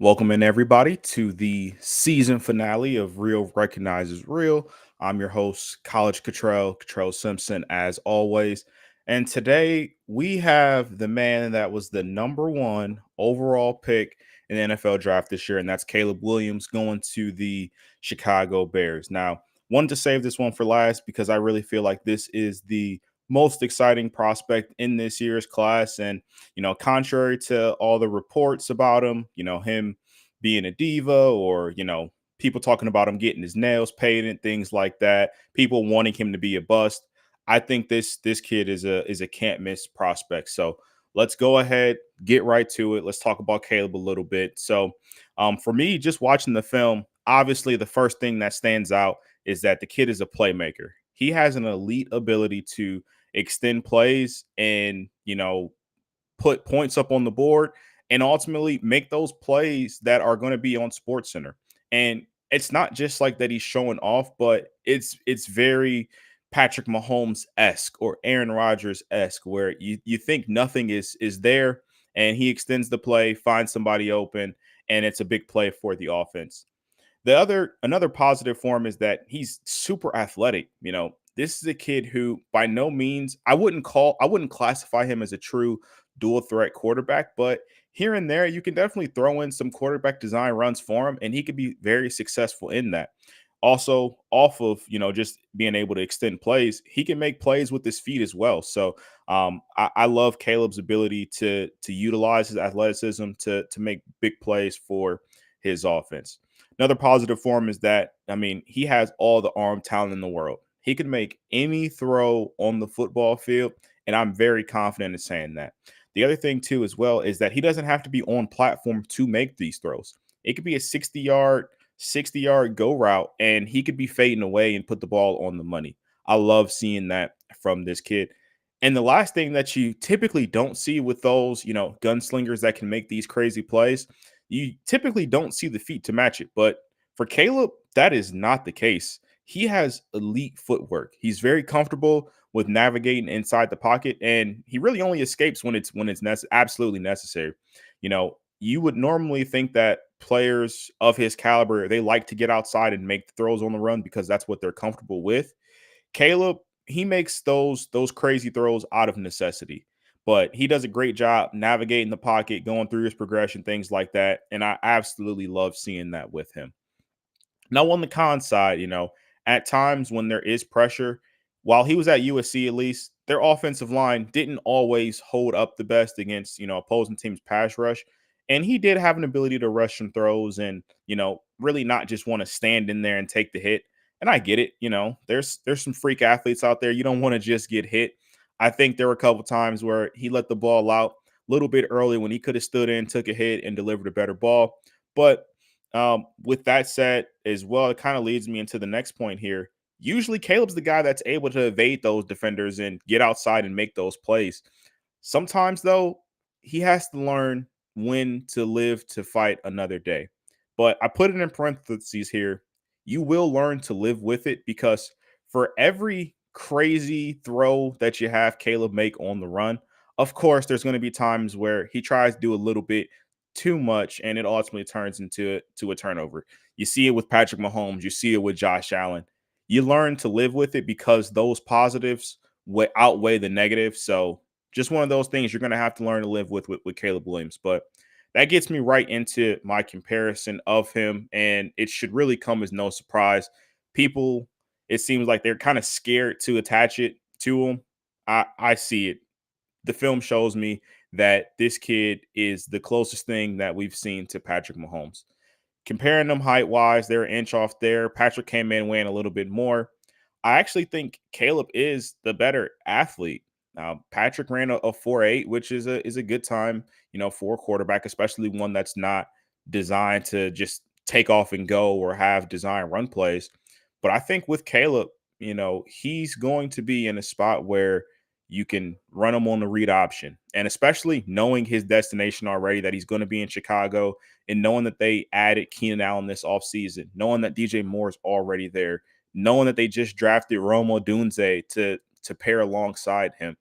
Welcome in everybody to the season finale of Real Recognizes Real. I'm your host, College Cottrell Simpson, as always. And today we have the man that was the number one overall pick in the NFL draft this year, and that's Caleb Williams going to the Chicago Bears. Now, wanted to save this one for last because I really feel like this is the most exciting prospect in this year's class. And contrary to all the reports about him, him being a diva or, people talking about him getting his nails painted, things like that, people wanting him to be a bust. I think this kid is a can't miss prospect. So let's go ahead, get right to it. Let's talk about Caleb a little bit. So for me, just watching the film, obviously the first thing that stands out is that the kid is a playmaker. He has an elite ability to extend plays and put points up on the board and ultimately make those plays that are going to be on Sports Center. And it's not just like that he's showing off, but it's very Patrick Mahomes esque or Aaron Rodgers esque, where you think nothing is there, and he extends the play, finds somebody open, and it's a big play for the offense. Another positive for him is that he's super athletic. This is a kid who by no means I wouldn't classify him as a true dual threat quarterback, but here and there you can definitely throw in some quarterback design runs for him and he could be very successful in that. Also, off of just being able to extend plays, he can make plays with his feet as well. So I love Caleb's ability to utilize his athleticism to make big plays for his offense. Another positive for him is that, he has all the arm talent in the world. He can make any throw on the football field, and I'm very confident in saying that. The other thing, too, as well, is that he doesn't have to be on platform to make these throws. It could be a 60-yard go route, and he could be fading away and put the ball on the money. I love seeing that from this kid. And the last thing that you typically don't see with those, gunslingers that can make these crazy plays, you typically don't see the feet to match it. But for Caleb, that is not the case. He has elite footwork. He's very comfortable with navigating inside the pocket, and he really only escapes when it's absolutely necessary. You would normally think that players of his caliber, they like to get outside and make the throws on the run because that's what they're comfortable with. Caleb, he makes those crazy throws out of necessity, but he does a great job navigating the pocket, going through his progression, things like that, and I absolutely love seeing that with him. Now, on the con side, at times when there is pressure, while he was at USC at least, their offensive line didn't always hold up the best against, opposing teams' pass rush. And he did have an ability to rush some throws and, really not just want to stand in there and take the hit. And I get it, there's some freak athletes out there. You don't want to just get hit. I think there were a couple times where he let the ball out a little bit early when he could have stood in, took a hit, and delivered a better ball. But with that said, as well, it kind of leads me into the next point here. Usually, Caleb's the guy that's able to evade those defenders and get outside and make those plays. Sometimes, though, he has to learn when to live to fight another day. But I put it in parentheses here. You will learn to live with it because for every crazy throw that you have Caleb make on the run, of course, there's going to be times where he tries to do a little bit too much and it ultimately turns into a turnover. You see it with Patrick Mahomes, you see it with Josh Allen. You learn to live with it because those positives outweigh the negatives. So just one of those things you're going to have to learn to live with Caleb Williams. But that gets me right into my comparison of him, and it should really come as no surprise. People, it seems like they're kind of scared to attach it to him. I see it. The film shows me that this kid is the closest thing that we've seen to Patrick Mahomes. Comparing them height wise, they're an inch off there. Patrick came in weighing a little bit more. I actually think Caleb is the better athlete. Now, Patrick ran a 4.8, which is a good time, for a quarterback, especially one that's not designed to just take off and go or have design run plays. But I think with Caleb, he's going to be in a spot where you can run him on the read option. And especially knowing his destination already, that he's going to be in Chicago, and knowing that they added Keenan Allen this offseason, knowing that DJ Moore is already there, knowing that they just drafted Rome Odunze to pair alongside him.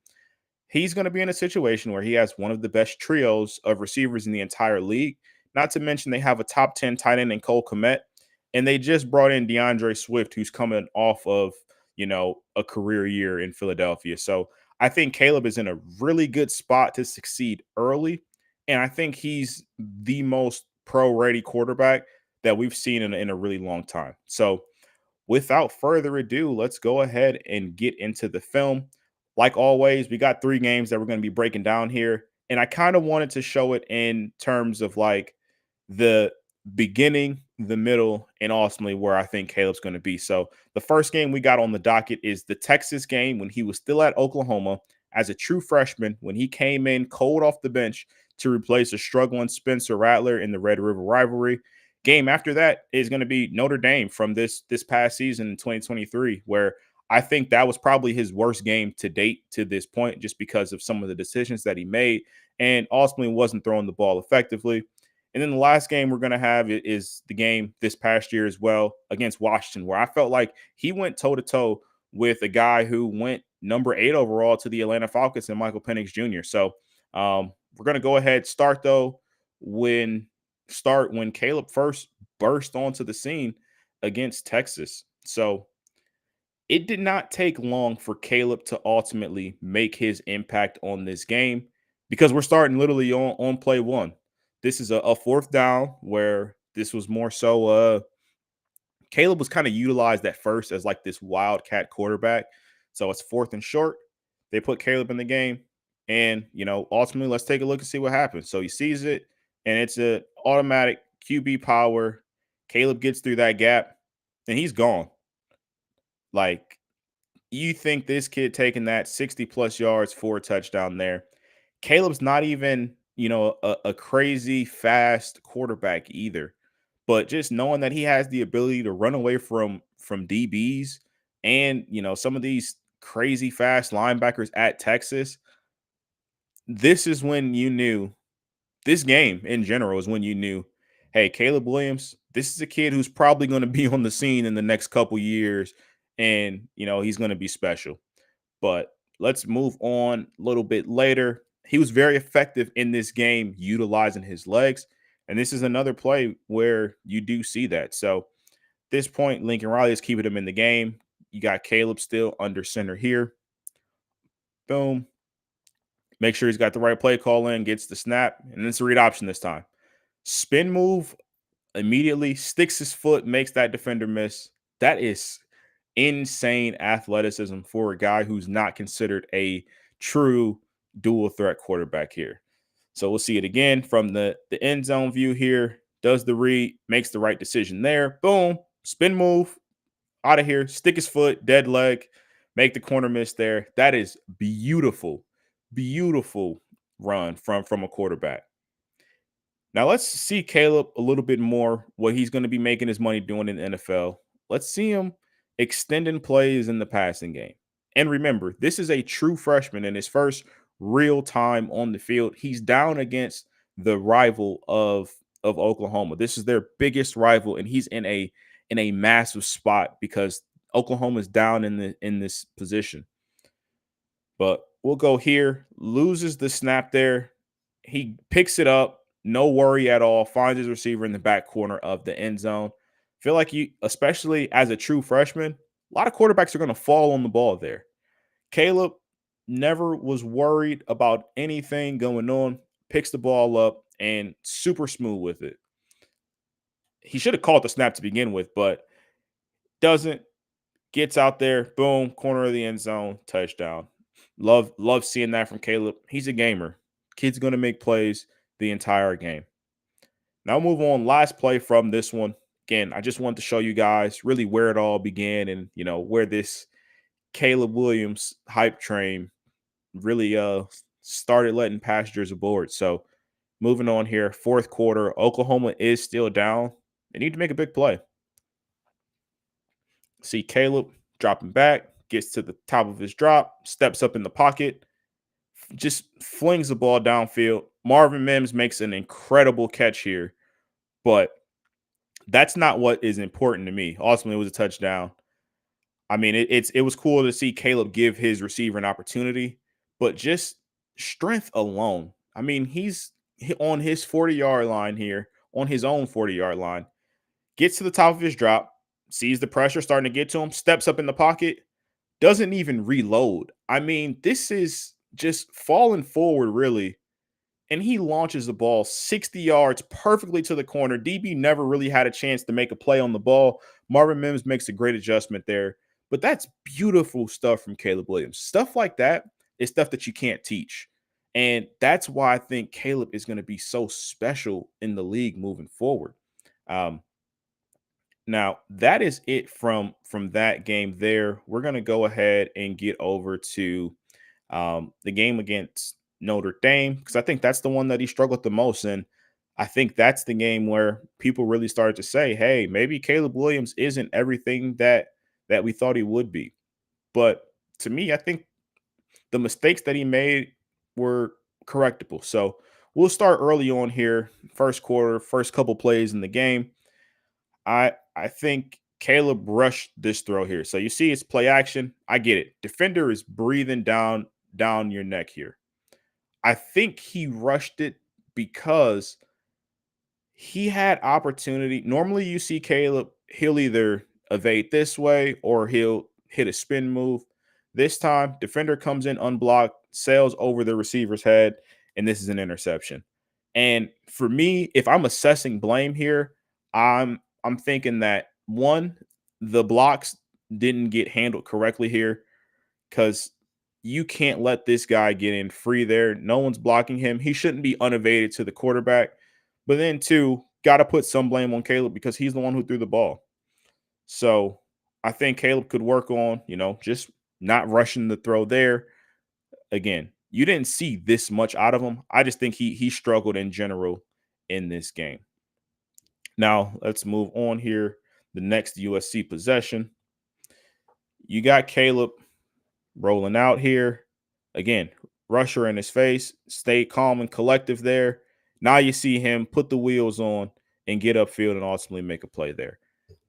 He's going to be in a situation where he has one of the best trios of receivers in the entire league Not to mention they have a top 10 tight end in Cole Kmet, and they just brought in DeAndre Swift, who's coming off of, a career year in Philadelphia. So I think Caleb is in a really good spot to succeed early. And I think he's the most pro ready quarterback that we've seen in a really long time. So without further ado, let's go ahead and get into the film. Like always, we got 3 games that we're going to be breaking down here. And I kind of wanted to show it in terms of like the beginning, the middle, and ultimately where I think Caleb's going to be. So the first game we got on the docket is the Texas game when he was still at Oklahoma as a true freshman, when he came in cold off the bench to replace a struggling Spencer Rattler in the Red River rivalry. Game after that is going to be Notre Dame from this past season in 2023, where I think that was probably his worst game to date to this point, just because of some of the decisions that he made and ultimately wasn't throwing the ball effectively. And then the last game we're going to have is the game this past year as well against Washington, where I felt like he went toe to toe with a guy who went number 8 overall to the Atlanta Falcons and Michael Penix Jr. So we're going to go ahead, start though when Caleb first burst onto the scene against Texas. So it did not take long for Caleb to ultimately make his impact on this game because we're starting literally on play one. This is a fourth down where this was more so Caleb was kind of utilized at first as like this wildcat quarterback. So it's fourth and short. They put Caleb in the game. And, ultimately, let's take a look and see what happens. So he sees it, and it's a automatic QB power. Caleb gets through that gap, and he's gone. Like, you think this kid taking that 60 plus yards for a touchdown there. Caleb's not even, a crazy fast quarterback either. But just knowing that he has the ability to run away from DBs and, some of these crazy fast linebackers at Texas, this is when you knew this game in general is when you knew, hey, Caleb Williams, this is a kid who's probably going to be on the scene in the next couple years, and he's going to be special. But let's move on a little bit later. He was very effective in this game utilizing his legs, and this is another play where you do see that. So at this point, Lincoln Riley is keeping him in the game. You got Caleb still under center here. Boom. Make sure he's got the right play call in, gets the snap, and it's a read option this time. Spin move immediately, sticks his foot, makes that defender miss. That is insane athleticism for a guy who's not considered a true dual threat quarterback here. So we'll see it again from the end zone view here. Does the read, makes the right decision there. Boom, spin move, out of here, stick his foot, dead leg, make the corner miss there. That is beautiful, beautiful run from a quarterback. Now let's see Caleb a little bit more, what he's going to be making his money doing in the NFL. Let's see him extending plays in the passing game. And remember, this is a true freshman in his first real time on the field. He's down against the rival of Oklahoma. This is their biggest rival, and he's in a massive spot because Oklahoma's down in this position. But we'll go here, loses the snap there. He picks it up, no worry at all, finds his receiver in the back corner of the end zone. Feel like you, especially as a true freshman, a lot of quarterbacks are going to fall on the ball there. Caleb never was worried about anything going on, picks the ball up, and super smooth with it. He should have called the snap to begin with, but doesn't. Gets out there, boom, corner of the end zone, touchdown. Love seeing that from Caleb. He's a gamer. Kid's going to make plays the entire game. Now move on. Last play from this one. Again, I just wanted to show you guys really where it all began and, where this Caleb Williams hype train really started letting passengers aboard. So moving on here, fourth quarter, Oklahoma is still down. They need to make a big play. See Caleb dropping back, gets to the top of his drop, steps up in the pocket, just flings the ball downfield. Marvin Mims makes an incredible catch here, but that's not what is important to me. Ultimately, it was a touchdown. I mean, it was cool to see Caleb give his receiver an opportunity, but just strength alone. I mean, he's on his 40-yard line here on his own 40-yard line, gets to the top of his drop, sees the pressure starting to get to him, steps up in the pocket, doesn't even reload. I mean, this is just falling forward, really, and he launches the ball 60 yards perfectly to the corner. DB never really had a chance to make a play on the ball. Marvin Mims makes a great adjustment there. But that's beautiful stuff from Caleb Williams. Stuff like that is stuff that you can't teach. And that's why I think Caleb is going to be so special in the league moving forward. Um, Now that is it from that game there. We're going to go ahead and get over to the game against Notre Dame, because I think that's the one that he struggled the most. And I think that's the game where people really started to say, hey, maybe Caleb Williams isn't everything that we thought he would be. But to me, I think the mistakes that he made were correctable. So we'll start early on here, first quarter, first couple plays in the game. I think Caleb rushed this throw here. So you see it's play action. I get it. Defender is breathing down your neck here. I think he rushed it because he had opportunity. Normally you see Caleb, he'll either evade this way or he'll hit a spin move. This time, defender comes in unblocked, sails over the receiver's head, and this is an interception. And for me, if I'm assessing blame here, I'm thinking that one, the blocks didn't get handled correctly here, because you can't let this guy get in free there. No one's blocking him. He shouldn't be unevaded to the quarterback. But then, two, got to put some blame on Caleb because he's the one who threw the ball. So I think Caleb could work on, just not rushing the throw there. Again, you didn't see this much out of him. I just think he struggled in general in this game. Now let's move on here. The next USC possession. You got Caleb rolling out here. Again, rusher in his face, stay calm and collective there. Now you see him put the wheels on and get upfield and ultimately make a play there.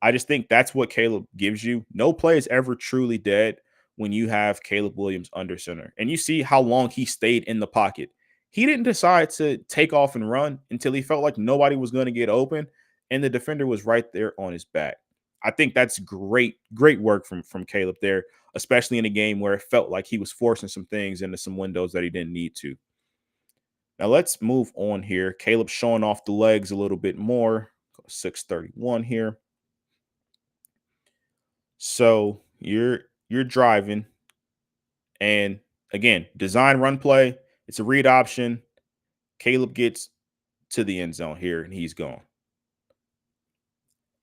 I just think that's what Caleb gives you. No play is ever truly dead when you have Caleb Williams under center. And you see how long he stayed in the pocket. He didn't decide to take off and run until he felt like nobody was going to get open and the defender was right there on his back. I think that's great work from Caleb there, especially in a game where it felt like he was forcing some things into some windows that he didn't need to. Now let's move on here. Caleb showing off the legs a little bit more. 631 here. So you're driving, and again, design run play. It's a read option. Caleb gets to the end zone here, and he's gone.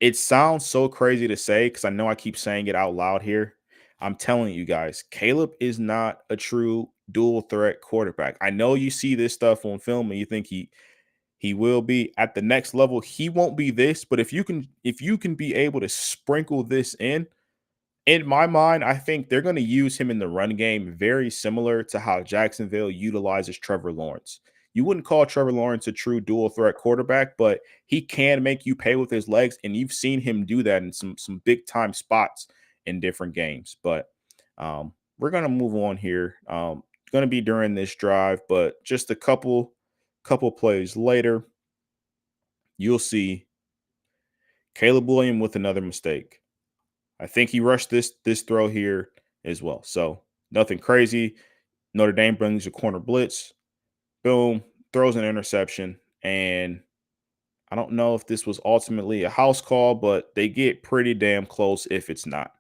It sounds so crazy to say because I know I keep saying it out loud here. I'm telling you guys, Caleb is not a true dual threat quarterback. I know you see this stuff on film and you think he will be at the next level. He won't be this, but if you can be able to sprinkle this in my mind, I think they're going to use him in the run game very similar to how Jacksonville utilizes Trevor Lawrence. You wouldn't call Trevor Lawrence a true dual threat quarterback, but he can make you pay with his legs, and you've seen him do that in some big time spots in different games. But we're going to move on here. Going to be during this drive, but just a couple plays later, you'll see Caleb Williams with another mistake. I think he rushed this throw here as well. So nothing crazy. Notre Dame brings a corner blitz. Boom, throws an interception. And I don't know if this was ultimately a house call, but they get pretty damn close if it's not.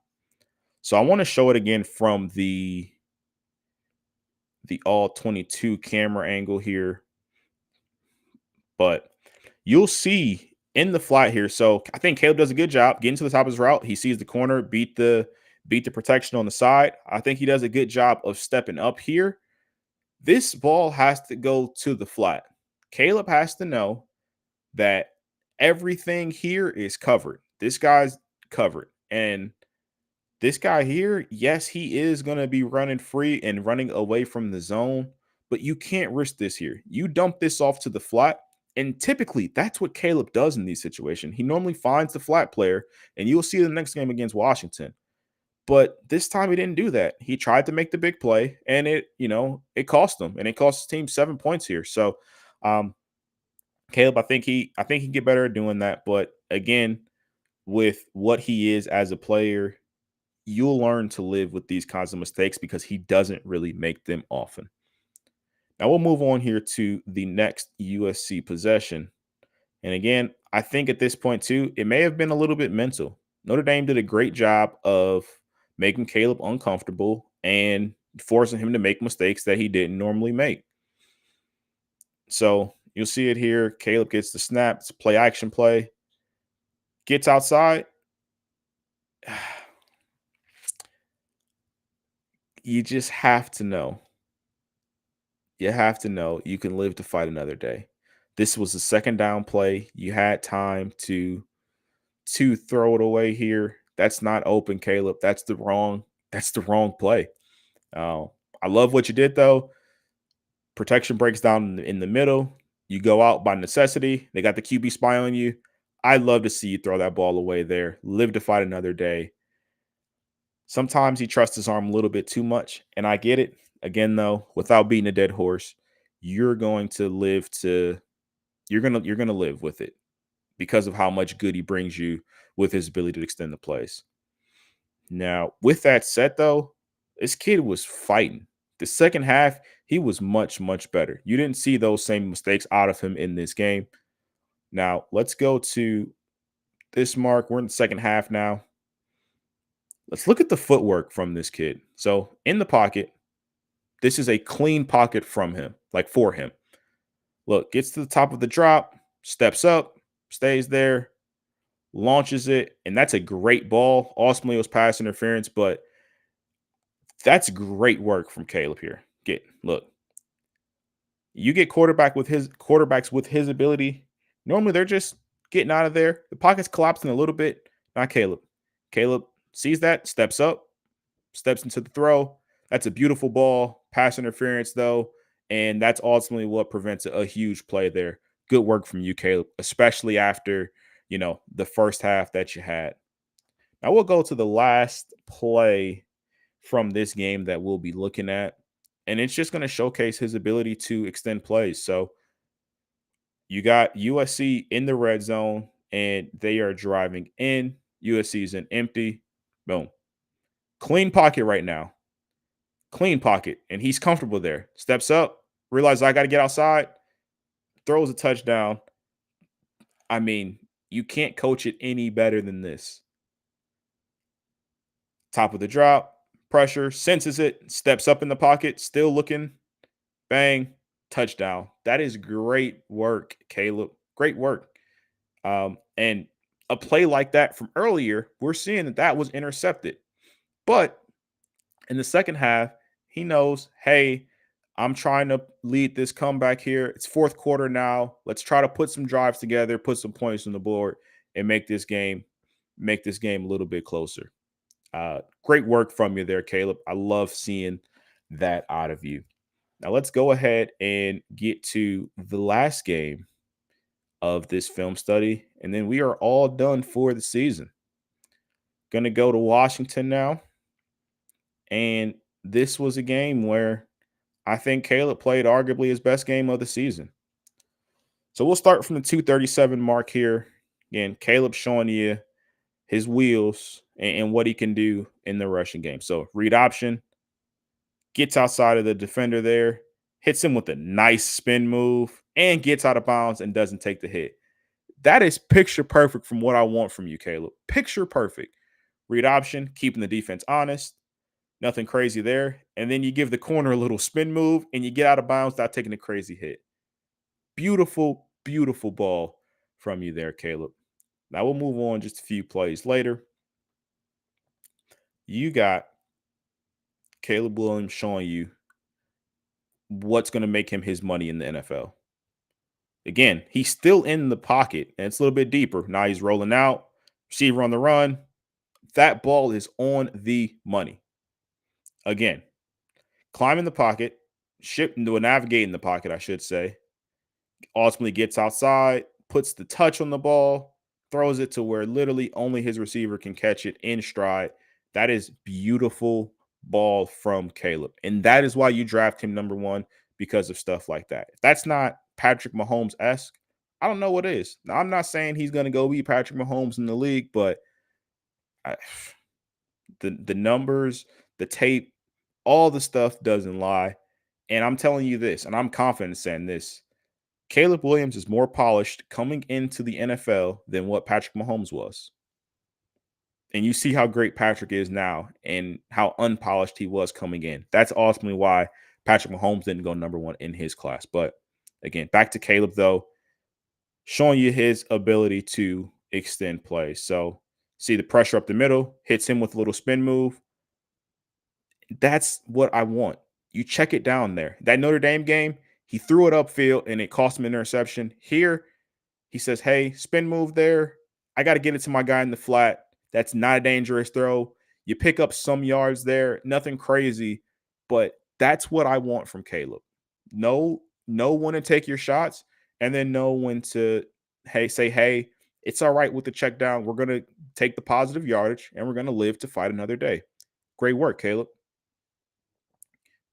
So I want to show it again from the all 22 camera angle here. But you'll see in the flat here. So I think Caleb does a good job getting to the top of his route. He sees the corner, beat the protection on the side. I think he does a good job of stepping up here. This ball has to go to the flat. Caleb has to know that everything here is covered. This guy's covered. And this guy here, yes, he is going to be running free and running away from the zone, but you can't risk this here. You dump this off to the flat, and typically that's what Caleb does in these situations. He normally finds the flat player, and you'll see the next game against Washington. But this time he didn't do that. He tried to make the big play, and it cost him, and it cost his team 7 points here. So Caleb, I think he can get better at doing that. But again, with what he is as a player, you'll learn to live with these kinds of mistakes because he doesn't really make them often. Now we'll move on here to the next USC possession. And again, I think at this point too, it may have been a little bit mental. Notre Dame did a great job of making Caleb uncomfortable and forcing him to make mistakes that he didn't normally make. So you'll see it here. Caleb gets the snap. It's a play action play. Gets outside. You just have to know. You have to know you can live to fight another day. This was a second down play. You had time to throw it away here. That's not open, Caleb. That's the wrong play. Uh, I love what you did though. Protection breaks down in the middle. You go out by necessity. They got the QB spy on you. I'd love to see you throw that ball away there. Live to fight another day. Sometimes he trusts his arm a little bit too much, and I get it. Again, though, without beating a dead horse, you're going to live to you're gonna live with it because of how much good he brings you with his ability to extend the plays. Now, with that said, though, this kid was fighting. The second half, he was much, much better. You didn't see those same mistakes out of him in this game. Now, let's go to this mark. We're in the second half now. Let's look at the footwork from this kid. So, in the pocket, this is a clean pocket from him, like for him. Look, gets to the top of the drop, steps up, stays there, launches it, and that's a great ball. Ultimately, it was pass interference, but that's great work from Caleb here. Look, you get quarterbacks with his ability. Normally, they're just getting out of there. The pocket's collapsing a little bit. Not Caleb. Caleb sees that, steps up, steps into the throw. That's a beautiful ball. Pass interference, though, and that's ultimately what prevents a huge play there. Good work from you, Caleb, especially after the first half that you had. Now we'll go to the last play from this game that we'll be looking at, and it's just going to showcase his ability to extend plays. So you got USC in the red zone, and they are driving in. USC's in empty. Boom. Clean pocket right now. Clean pocket, and he's comfortable there. Steps up, realizes I got to get outside, throws a touchdown. I mean, you can't coach it any better than this. Top of the drop, pressure, senses it, steps up in the pocket, still looking, bang, touchdown. That is great work, Caleb. Great work. And a play like that from earlier, we're seeing that was intercepted. But in the second half, he knows, hey, I'm trying to lead this comeback here. It's fourth quarter now. Let's try to put some drives together, put some points on the board, and make this game a little bit closer. Great work from you there, Caleb. I love seeing that out of you. Now let's go ahead and get to the last game of this film study, and then we are all done for the season. Going to go to Washington now, and this was a game where I think Caleb played arguably his best game of the season. So we'll start from the 237 mark here. Again, Caleb showing you his wheels and what he can do in the rushing game. So read option, gets outside of the defender there, hits him with a nice spin move, and gets out of bounds and doesn't take the hit. That is picture perfect from what I want from you, Caleb. Picture perfect. Read option, keeping the defense honest. Nothing crazy there. And then you give the corner a little spin move and you get out of bounds without taking a crazy hit. Beautiful, beautiful ball from you there, Caleb. Now we'll move on just a few plays later. You got Caleb Williams showing you what's going to make him his money in the NFL. Again, he's still in the pocket and it's a little bit deeper. Now he's rolling out, receiver on the run. That ball is on the money. Again, climb in the pocket, navigate in the pocket, I should say. Ultimately gets outside, puts the touch on the ball, throws it to where literally only his receiver can catch it in stride. That is beautiful ball from Caleb. And that is why you draft him number one, because of stuff like that. If that's not Patrick Mahomes-esque, I don't know what is. Now, I'm not saying he's going to go beat Patrick Mahomes in the league, but I, the numbers, the tape, all the stuff doesn't lie. And I'm telling you this, and I'm confident in saying this. Caleb Williams is more polished coming into the NFL than what Patrick Mahomes was. And you see how great Patrick is now and how unpolished he was coming in. That's ultimately why Patrick Mahomes didn't go number one in his class. But again, back to Caleb, though, showing you his ability to extend plays. So see the pressure up the middle, hits him with a little spin move. That's what I want. You check it down there. That Notre Dame game, he threw it upfield and it cost him an interception. Here, he says, hey, spin move there. I got to get it to my guy in the flat. That's not a dangerous throw. You pick up some yards there, nothing crazy, but that's what I want from Caleb. Know when to take your shots and then know when to say, hey, it's all right with the check down. We're going to take the positive yardage and we're going to live to fight another day. Great work, Caleb.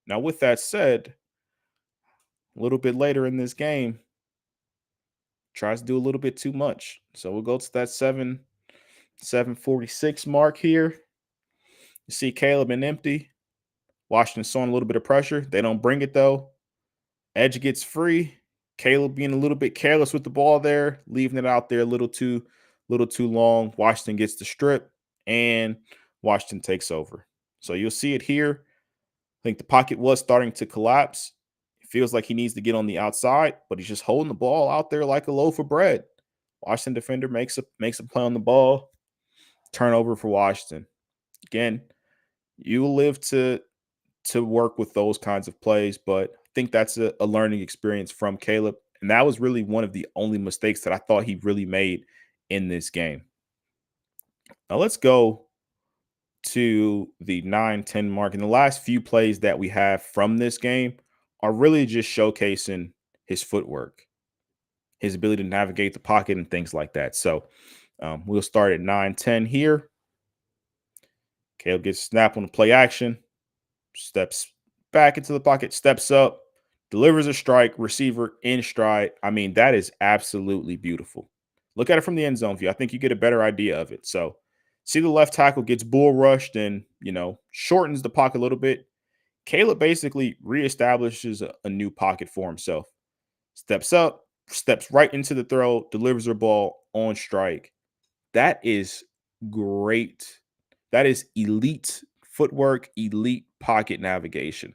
Now, with that said, a little bit later in this game, tries to do a little bit too much. So we'll go to that 746 mark here. You see Caleb and empty. Washington showing a little bit of pressure. They don't bring it though. Edge gets free. Caleb being a little bit careless with the ball there, leaving it out there a little too long. Washington gets the strip and Washington takes over. So you'll see it here. I think the pocket was starting to collapse. It feels like he needs to get on the outside, but he's just holding the ball out there like a loaf of bread. Washington defender makes a play on the ball. Turnover for Washington. Again, you live to work with those kinds of plays, but I think that's a learning experience from Caleb. And that was really one of the only mistakes that I thought he really made in this game. Now let's go to the 9-10 mark. And the last few plays that we have from this game are really just showcasing his footwork, his ability to navigate the pocket and things like that. So we'll start at 9-10 here. Caleb gets a snap on the play action, steps back into the pocket, steps up, delivers a strike, receiver in stride. I mean, that is absolutely beautiful. Look at it from the end zone view. I think you get a better idea of it. So see the left tackle gets bull rushed and, shortens the pocket a little bit. Caleb basically reestablishes a new pocket for himself. Steps up, steps right into the throw, delivers a ball on strike. That is great. That is elite footwork, elite pocket navigation.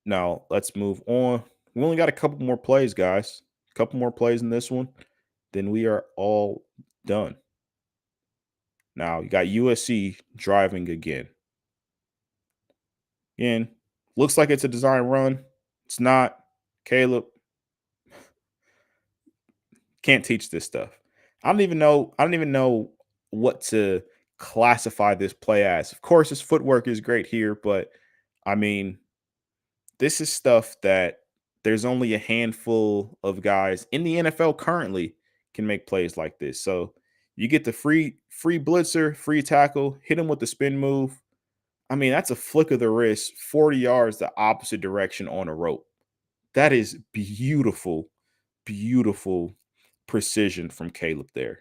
Now, let's move on. We only got a couple more plays, guys. A couple more plays in this one. Then we are all done. Now, you got USC driving again. Again, looks like it's a design run. It's not. Caleb can't teach this stuff. I don't even know what to classify this play as. Of course, his footwork is great here, but I mean, this is stuff that there's only a handful of guys in the NFL currently can make plays like this. So you get the free blitzer, free tackle, hit him with the spin move. I mean, that's a flick of the wrist, 40 yards the opposite direction on a rope. That is beautiful, beautiful precision from Caleb there.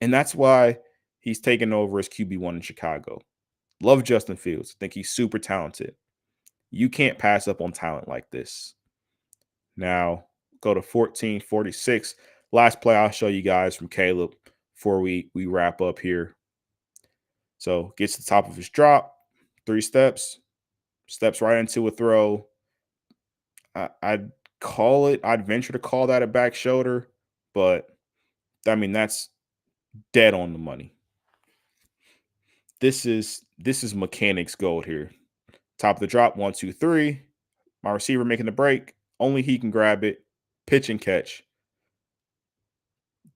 And that's why he's taken over as QB1 in Chicago. Love Justin Fields. Think he's super talented. You can't pass up on talent like this. Now, go to 14:46. Last play I'll show you guys from Caleb before we wrap up here. So gets to the top of his drop, 3 steps, steps right into a throw. I'd venture to call that a back shoulder, but I mean, that's dead on the money. This is mechanics gold here. Top of the drop, 1, 2, 3. My receiver making the break. Only he can grab it. Pitch and catch.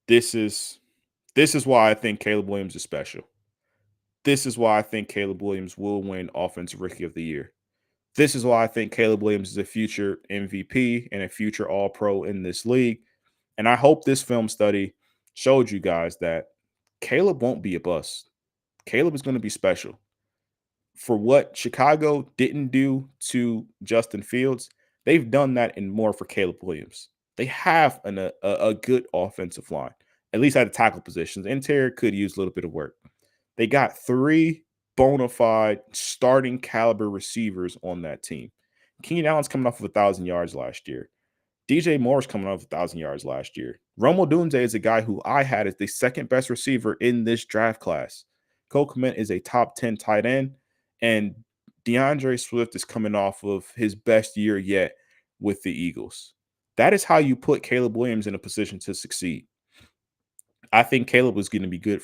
This is why I think Caleb Williams is special. This is why I think Caleb Williams will win Offensive Rookie of the Year. This is why I think Caleb Williams is a future MVP and a future All-Pro in this league. And I hope this film study showed you guys that Caleb won't be a bust. Caleb is going to be special. For what Chicago didn't do to Justin Fields, they've done that and more for Caleb Williams. they have a good offensive line, at least at the tackle positions. Interior could use a little bit of work. They got three bona fide starting caliber receivers on that team. Keenan Allen's coming off of 1,000 yards last year. DJ Moore's coming off 1,000 yards last year. Romo Dunze is a guy who I had as the second best receiver in this draft class. Cole Kmet is a top 10 tight end, and DeAndre Swift is coming off of his best year yet with the Eagles. That is how you put Caleb Williams in a position to succeed. I think Caleb was going to be good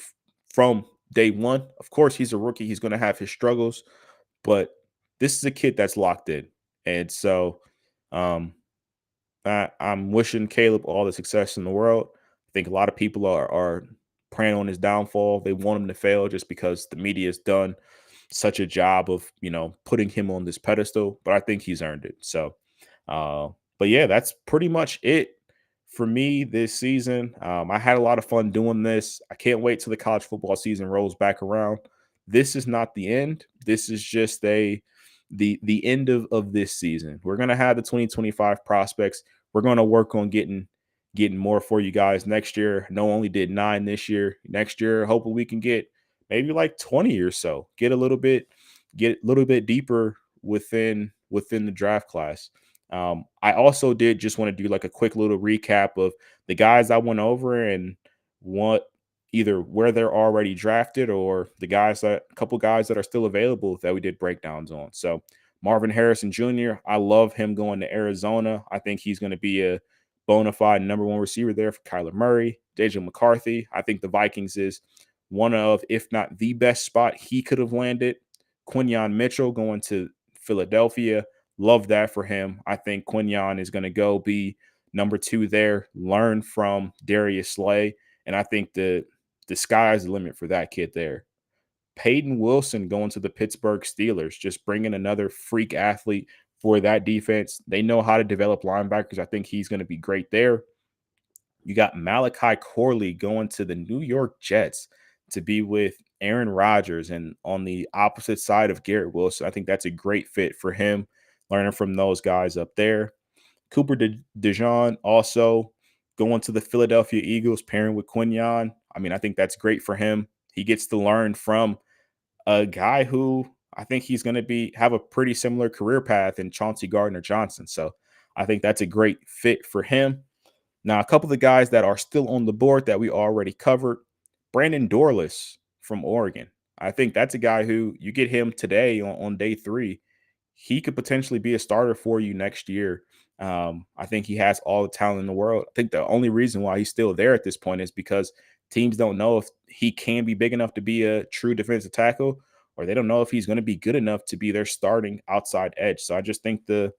from day one. Of course, he's a rookie. He's going to have his struggles, but this is a kid that's locked in. And so um, I'm wishing Caleb all the success in the world. I think a lot of people are preying on his downfall. They want him to fail just because the media has done such a job of putting him on this pedestal. But I think he's earned it. So, uh, but yeah, that's pretty much it for me this season. I had a lot of fun doing this. I can't wait till the college football season rolls back around. This is not the end. This is just the end of this season. We're gonna have the 2025 prospects. We're gonna work on getting more for you guys next year. No only did 9 this year. Next year, hopefully we can get maybe like 20 or so. Get a little bit deeper within the draft class. I also did just want to do like a quick little recap of the guys I went over and what either where they're already drafted or a couple guys that are still available that we did breakdowns on. So Marvin Harrison Jr., I love him going to Arizona. I think he's going to be a bona fide number one receiver there for Kyler Murray. Dejan McCarthy, I think the Vikings is one of, if not the best spot he could have landed. Quinyon Mitchell going to Philadelphia. Love that for him. I think Quinyon is going to go be number 2 there, learn from Darius Slay. And I think the sky's the limit for that kid there. Peyton Wilson going to the Pittsburgh Steelers, just bringing another freak athlete for that defense. They know how to develop linebackers. I think he's going to be great there. You got Malachi Corley going to the New York Jets to be with Aaron Rodgers and on the opposite side of Garrett Wilson. I think that's a great fit for him, learning from those guys up there. Cooper DeJean also going to the Philadelphia Eagles, pairing with Quinyon. I mean, I think that's great for him. He gets to learn from a guy who I think he's going to have a pretty similar career path in Chauncey Gardner-Johnson. So I think that's a great fit for him. Now, a couple of the guys that are still on the board that we already covered, Brandon Dorless from Oregon. I think that's a guy who you get him today on day 3. He could potentially be a starter for you next year. I think he has all the talent in the world. I think the only reason why he's still there at this point is because teams don't know if he can be big enough to be a true defensive tackle, or they don't know if he's going to be good enough to be their starting outside edge. So I just think the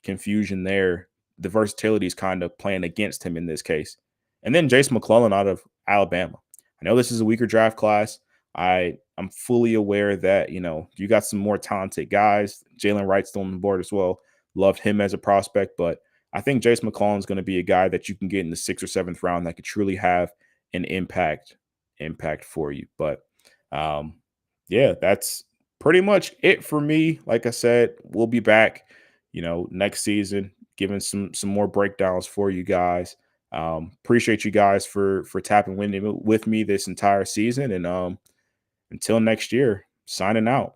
confusion there, the versatility is kind of playing against him in this case. And then Jason McClellan out of Alabama. I know this is a weaker draft class. I'm fully aware that, you got some more talented guys. Jalen Wright's still on the board as well. Loved him as a prospect, but I think Jason McClellan is going to be a guy that you can get in the 6th or 7th round that could truly have an impact for you. But yeah, that's pretty much it for me. Like I said, we'll be back, next season, giving some more breakdowns for you guys. Appreciate you guys for tapping with me this entire season, and until next year, signing out.